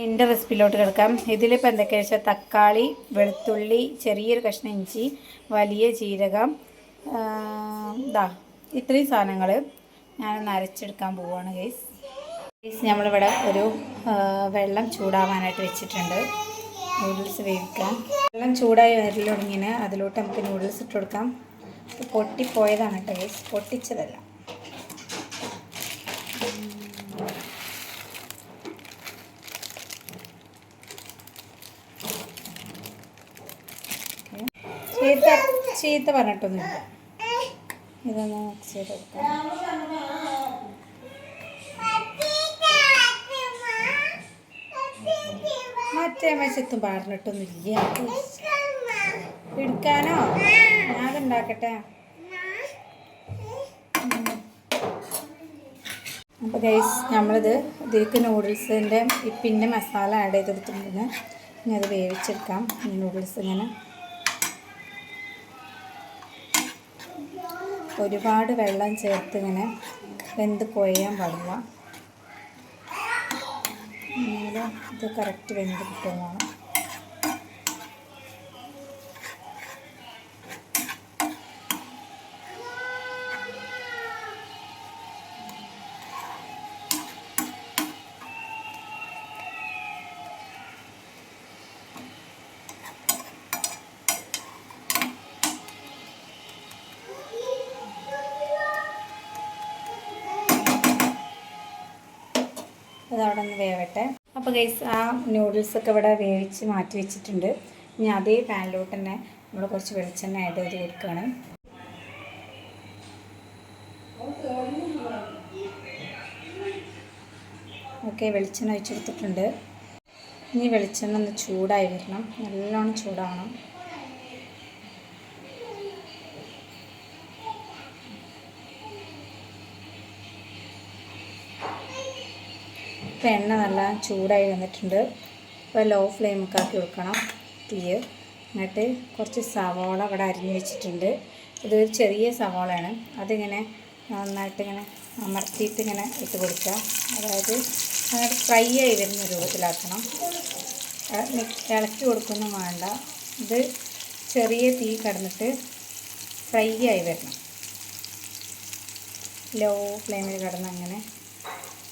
എൻ്റെ റെസിപ്പിയിലോട്ട് കിടക്കാം. ഇതിലിപ്പോൾ എന്തൊക്കെയാണെന്ന് വെച്ചാൽ തക്കാളി, വെളുത്തുള്ളി, ചെറിയൊരു കഷ്ണം ഇഞ്ചി, വലിയ ജീരകം, ഇത്രയും സാധനങ്ങൾ ഞാനൊന്ന് അരച്ചെടുക്കാൻ പോവുകയാണ് ഗൈസ്. നമ്മളിവിടെ ഒരു വെള്ളം ചൂടാവാനായിട്ട് വെച്ചിട്ടുണ്ട്. നൂഡിൽസ് വേവിക്കാൻ വെള്ളം ചൂടായി വരൽ തുടങ്ങിന്. അതിലോട്ട് നമുക്ക് നൂഡിൽസ് ഇട്ട് കൊടുക്കാം. പൊട്ടിപ്പോയതാണ് കേട്ടോ ഗൈസ്, പൊട്ടിച്ചതല്ല. ചീത്ത പറഞ്ഞിട്ടൊന്നുമില്ല. ഇതൊന്ന് മിക്സ് ചെയ്ത് കൊടുക്കാം. മറ്റേ മച്ചത്തും പറഞ്ഞിട്ടൊന്നുമില്ല. എടുക്കാനോ ഞാനുണ്ടാക്കട്ടെ. അപ്പോൾ ഗൈസ് ഇതിലേക്ക് നൂഡിൽസിൻ്റെ പിന്നെ മസാല ആഡ് ചെയ്തെടുത്തിട്ടുണ്ട്. ഇനി അത് വേവിച്ചെടുക്കാം. നൂഡിൽസ് ഇങ്ങനെ ഒരുപാട് വെള്ളം ചേർത്ത് ഇങ്ങനെ വെന്ത് പോയാൻ പാടില്ല. ഇത് കറക്റ്റ് വെന്ത് കിട്ടുന്നതാണ്. അതവിടെ ഒന്ന് വേവട്ടെ. അപ്പോൾ ഗൈസ് ആ നൂഡിൽസൊക്കെ ഇവിടെ വേവിച്ച് മാറ്റി വെച്ചിട്ടുണ്ട്. ഇനി അതേ പാനിലോട്ട് തന്നെ നമ്മൾ കുറച്ച് വെളിച്ചെണ്ണ ആഡ് ചെയ്ത് കൊടുക്കുകയാണ്. ഓക്കെ, വെളിച്ചെണ്ണ ഒഴിച്ചെടുത്തിട്ടുണ്ട്. ഇനി വെളിച്ചെണ്ണ ഒന്ന് ചൂടായി വരണം, നല്ലോണം ചൂടാവണം. ഇപ്പോൾ എണ്ണ നല്ല ചൂടായി വന്നിട്ടുണ്ട്. ഇപ്പോൾ ലോ ഫ്ലെയിമൊക്കെ ആക്കി കൊടുക്കണം തീ. എന്നിട്ട് കുറച്ച് സവാള ഇവിടെ അരിഞ്ഞ് വെച്ചിട്ടുണ്ട്. ഇതൊരു ചെറിയ സവാളയാണ്. അതിങ്ങനെ നന്നായിട്ട് ഇങ്ങനെ അമർത്തിയിട്ട് ഇങ്ങനെ ഇട്ട് കൊടുക്കുക. അതായത് ഫ്രൈ ആയി വരുന്ന രൂപത്തിലാക്കണം. ഇളക്കി കൊടുക്കൊന്നും വേണ്ട. ഇത് ചെറിയ തീ കിടന്നിട്ട് ഫ്രൈ ആയി വരണം. ലോ ഫ്ലെയിമിൽ കിടന്ന് അങ്ങനെ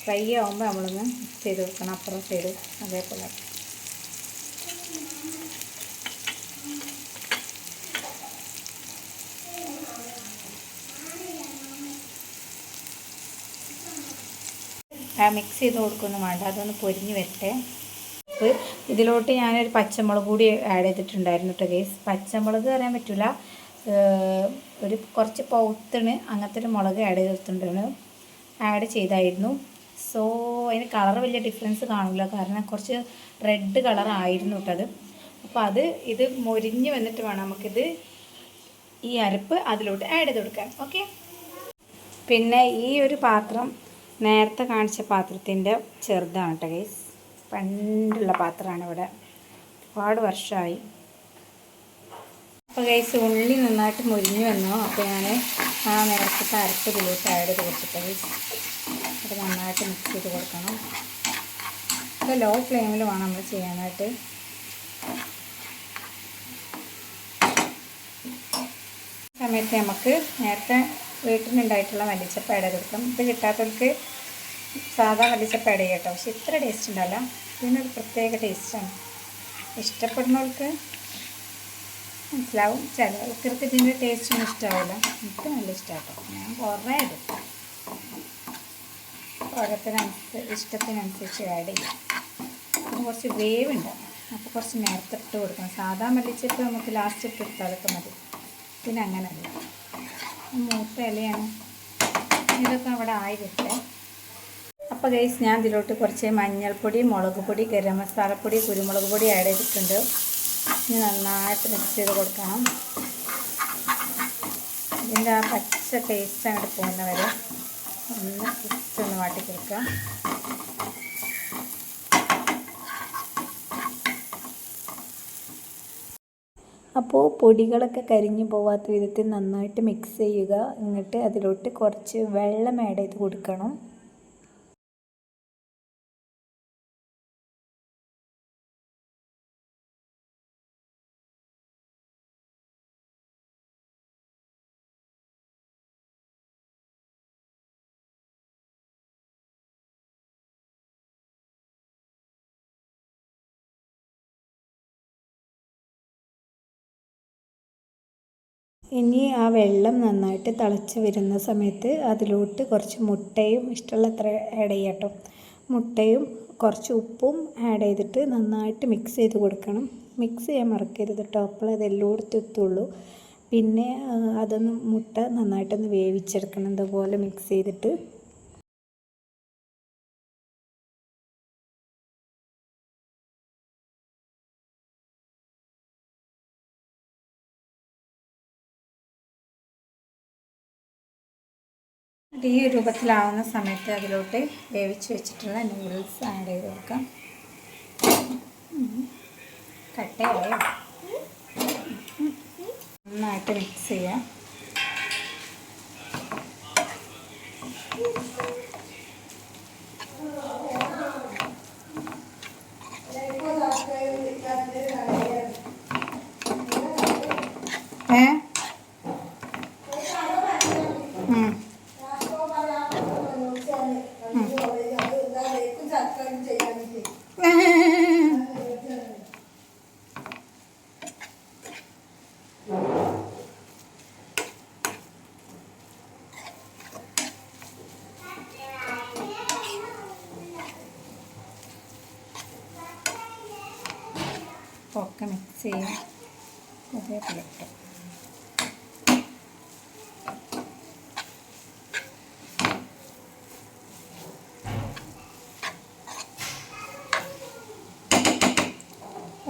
ഫ്രൈ ആകുമ്പോൾ നമ്മളൊന്ന് മിക്സ് ചെയ്ത് കൊടുക്കണം. അപ്പുറം സൈഡ് അതേപോലെ. മിക്സ് ചെയ്ത് കൊടുക്കൊന്നും വേണ്ട, അതൊന്ന് പൊരിഞ്ഞ് വരട്ടെ. ഇതിലോട്ട് ഞാനൊരു പച്ചമുളക് കൂടി ആഡ് ചെയ്തിട്ടുണ്ടായിരുന്നു കേട്ടോ ഗൈസ്. പച്ചമുളക് അറിയാൻ പറ്റില്ല, ഒരു കുറച്ച് പൗത്തിന് അങ്ങനത്തെ ഒരു മുളക് ആഡ് ചെയ്തായിരുന്നു. സോ അതിന് കളർ വലിയ ഡിഫറൻസ് കാണില്ല, കാരണം കുറച്ച് റെഡ് കളറായിരുന്നു കേട്ടത്. അപ്പോൾ ഇത് മൊരിഞ്ഞ് വന്നിട്ട് വേണം നമുക്കിത് ഈ അരപ്പ് അതിലോട്ട് ആഡ് ചെയ്ത് കൊടുക്കാൻ. ഓക്കെ. പിന്നെ ഈ ഒരു പാത്രം നേരത്തെ കാണിച്ച പാത്രത്തിൻ്റെ ചെറുതാണ് കേട്ടോ ഗൈസ്. പണ്ടുള്ള പാത്രമാണ്, ഇവിടെ ഒരുപാട് വർഷമായി. അപ്പോൾ ഗൈസ് ഉള്ളി നന്നായിട്ട് മൊരിഞ്ഞ് വന്നു. അപ്പോൾ ഞാൻ ആ നേരത്തെ അരപ്പ് ഇതിലോട്ട് ആഡ് ചെയ്ത് കൊടുത്തിട്ട് ഗൈസ് അത് നന്നായിട്ട് മിക്സ് ചെയ്ത് കൊടുക്കണം. അപ്പോൾ ലോ ഫ്ലെയിമിൽ വേണം നമ്മൾ ചെയ്യാനായിട്ട്. സമയത്ത് നമുക്ക് നേരത്തെ വീട്ടിലുണ്ടായിട്ടുള്ള മല്ലിച്ചപ്പ് ആഡ് ചെയ്ത് കൊടുക്കാം. ഇത് കിട്ടാത്തവർക്ക് സാധാ മല്ലിച്ചപ്പ് ആഡ് ചെയ്യാം കേട്ടോ. പക്ഷെ ഇത്ര ടേസ്റ്റ് ഉണ്ടല്ല, ഇതിനൊരു പ്രത്യേക ടേസ്റ്റാണ്. ഇഷ്ടപ്പെടുന്നവർക്ക് മനസ്സിലാവും. ചിലർക്ക് ഇതിൻ്റെ ടേസ്റ്റൊന്നും ഇഷ്ടമാവില്ല. എനിക്ക് നല്ല ഇഷ്ടമാട്ടോ. ഞാൻ കുറേ എടുക്കും. ഇഷ്ടത്തിനനുസരിച്ച് ആഡ് ചെയ്യാം. പിന്നെ കുറച്ച് വേവുണ്ട്, അപ്പോൾ കുറച്ച് നേരത്തെ ഇട്ട് കൊടുക്കണം. സാധാ മല്ലിച്ചപ്പ് നമുക്ക് ലാസ്റ്റ് ഇട്ട് കൊടുത്താലൊക്കെ മതി. പിന്നെ അങ്ങനെയല്ല, മൂത്ത ഇലയാണ്. ഇതൊക്കെ അവിടെ ആയി വരട്ടെ. അപ്പോൾ ഗൈസ് ഞാൻ ഇതിലോട്ട് കുറച്ച് മഞ്ഞൾപ്പൊടി, മുളക് പൊടി, ഗരം മസാലപ്പൊടി, കുരുമുളക് പൊടി ആഡ് ചെയ്തിട്ടുണ്ട്. ഇനി നന്നായിട്ട് മിക്സ് ചെയ്ത് കൊടുക്കണം. ഇതിൻ്റെ ആ പച്ച ടേസ്റ്റ് അങ്ങോട്ട് പോകുന്നവരെ ഒന്ന് വാട്ടി കൊടുക്കുക. അപ്പോൾ പൊടികളൊക്കെ കരിഞ്ഞു പോവാത്ത വിധത്തിൽ നന്നായിട്ട് മിക്സ് ചെയ്യുക. എന്നിട്ട് അതിലോട്ട് കുറച്ച് വെള്ളം ആഡ് ചെയ്ത് കൊടുക്കണം. ഇനി ആ വെള്ളം നന്നായിട്ട് തിളച്ച് വരുന്ന സമയത്ത് അതിലോട്ട് കുറച്ച് മുട്ടയും ഇഷ്ടമുള്ളത്ര ആഡ് ചെയ്യാം കേട്ടോ. മുട്ടയും കുറച്ച് ഉപ്പും ആഡ് ചെയ്തിട്ട് നന്നായിട്ട് മിക്സ് ചെയ്ത് കൊടുക്കണം. മിക്സ് ചെയ്യാൻ മറക്കരുത് കേട്ടോ, അപ്പോൾ അത് എല്ലായിടത്തും എത്തുള്ളൂ. പിന്നെ അതൊന്ന് മുട്ട നന്നായിട്ടൊന്ന് വേവിച്ചെടുക്കണം ഇതുപോലെ മിക്സ് ചെയ്തിട്ട്. ഈ രൂപത്തിലാവുന്ന സമയത്ത് അതിലോട്ട് വേവിച്ച് വെച്ചിട്ടുള്ള നൂഡിൽസ് ആഡ് ചെയ്ത് കൊടുക്കാം. കട്ടയായോ? നന്നായിട്ട് മിക്സ് ചെയ്യാം. ഒക്കെ മിക്സ് ചെയ്യാം. അതേപോലെ ഇട്ട്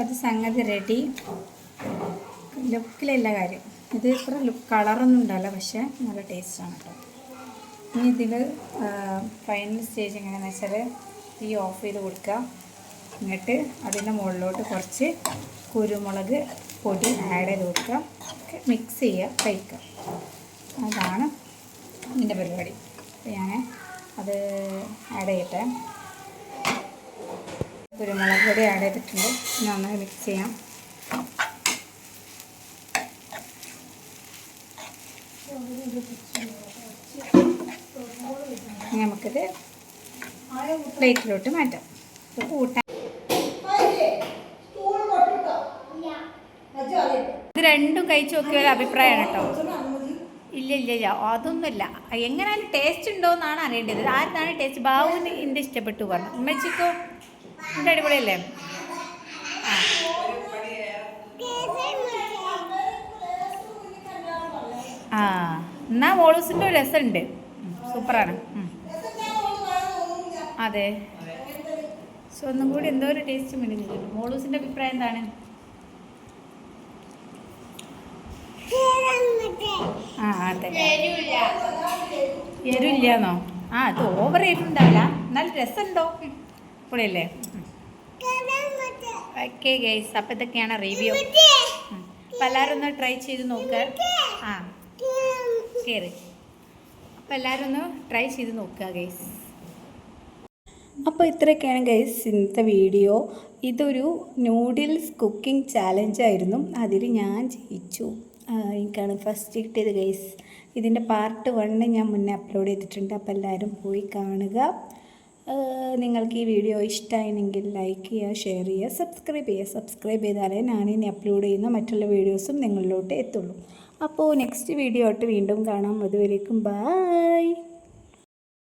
അത് സംഗതി റെഡി. ലുക്കിലല്ല കാര്യം, ഇത് ഇത്ര കളറൊന്നും ഉണ്ടാവില്ല, പക്ഷേ നല്ല ടേസ്റ്റാണ് കേട്ടോ. ഇനി ഇതിൽ ഫൈനൽ സ്റ്റേജ് എങ്ങനെയാണെന്ന് വെച്ചാൽ തീ ഓഫ് ചെയ്ത് കൊടുക്കുക. എന്നിട്ട് അതിൻ്റെ മുകളിലോട്ട് കുറച്ച് കുരുമുളക് പൊടി ആഡ് ചെയ്ത് കൊടുക്കുക. മിക്സ് ചെയ്യുക, കഴിക്കുക. അതാണ് ഇതിൻ്റെ പരിപാടി. അപ്പോൾ ഞാൻ അത് ആഡ് ചെയ്യട്ടെ. കുരുമുളക് പൊടി ആഡ് ചെയ്തിട്ടുണ്ട്. ഇനി ഒന്നായി മിക്സ് ചെയ്യാം. നമുക്കിത് പ്ലേറ്റിലോട്ട് മാറ്റാം. കൂട്ടാൻ ഇത് രണ്ടും കഴിച്ച് നോക്കിയ ഒരു അഭിപ്രായമാണ് കേട്ടോ. ഇല്ല അതൊന്നുമില്ല. എങ്ങനെയാലും ടേസ്റ്റ് ഉണ്ടോ എന്നാണ് അറിയേണ്ടത്. ആർക്കാണ് ടേസ്റ്റ്? ബാബുവിന് എൻ്റെ ഇഷ്ടപ്പെട്ടു പറഞ്ഞു. ഉമ്മച്ചിക്കോ എൻ്റെ അടിപൊളിയല്ലേ? ആ എന്നാ മോളൂസിൻ്റെ ഒരു രസമുണ്ട്, സൂപ്പറാണ്. അതെ, സോ ഒന്നും കൂടി എന്തോ ഒരു ടേസ്റ്റ് വേണ്ടി. മോളൂസിൻ്റെ അഭിപ്രായം എന്താണ്? ആ അതെ, എരിവില്ലാന്നോ? ആ അത് ഓവർ എരിവുണ്ടാവില്ല, എന്നാലും രസമുണ്ടോ? പൊളിയല്ലേ? ഓക്കെ ഗൈസ്, അപ്പം ഇതൊക്കെയാണ് റിവ്യൂ. അപ്പം എല്ലാവരും ഒന്ന് ട്രൈ ചെയ്ത് നോക്കുക. ആ കയറി. അപ്പം എല്ലാവരും ഒന്ന് ട്രൈ ചെയ്ത് നോക്കുക ഗൈസ്. അപ്പോൾ ഇത്രയൊക്കെയാണ് ഗൈസ് ഇന്നത്തെ വീഡിയോ. ഇതൊരു നൂഡിൽസ് കുക്കിംഗ് ചാലഞ്ചായിരുന്നു. അതിൽ ഞാൻ ജയിച്ചു. എനിക്കാണ് ഫസ്റ്റ് കിട്ടിയത് ഗൈസ്. ഇതിൻ്റെ പാർട്ട് 1 ഞാൻ മുന്നേ അപ്ലോഡ് ചെയ്തിട്ടുണ്ട്. അപ്പോൾ എല്ലാവരും പോയി കാണുക. നിങ്ങൾക്ക് ഈ വീഡിയോ ഇഷ്ടമായെങ്കിൽ ലൈക്ക് ചെയ്യുക, ഷെയർ ചെയ്യുക, സബ്സ്ക്രൈബ് ചെയ്താലേ ഞാനിനി അപ്ലോഡ് ചെയ്യുന്ന മറ്റുള്ള വീഡിയോസും നിങ്ങളിലോട്ട് എത്തുള്ളൂ. അപ്പോൾ നെക്സ്റ്റ് വീഡിയോ ആയിട്ട് വീണ്ടും കാണാം. അതുവരേക്കും ബൈ.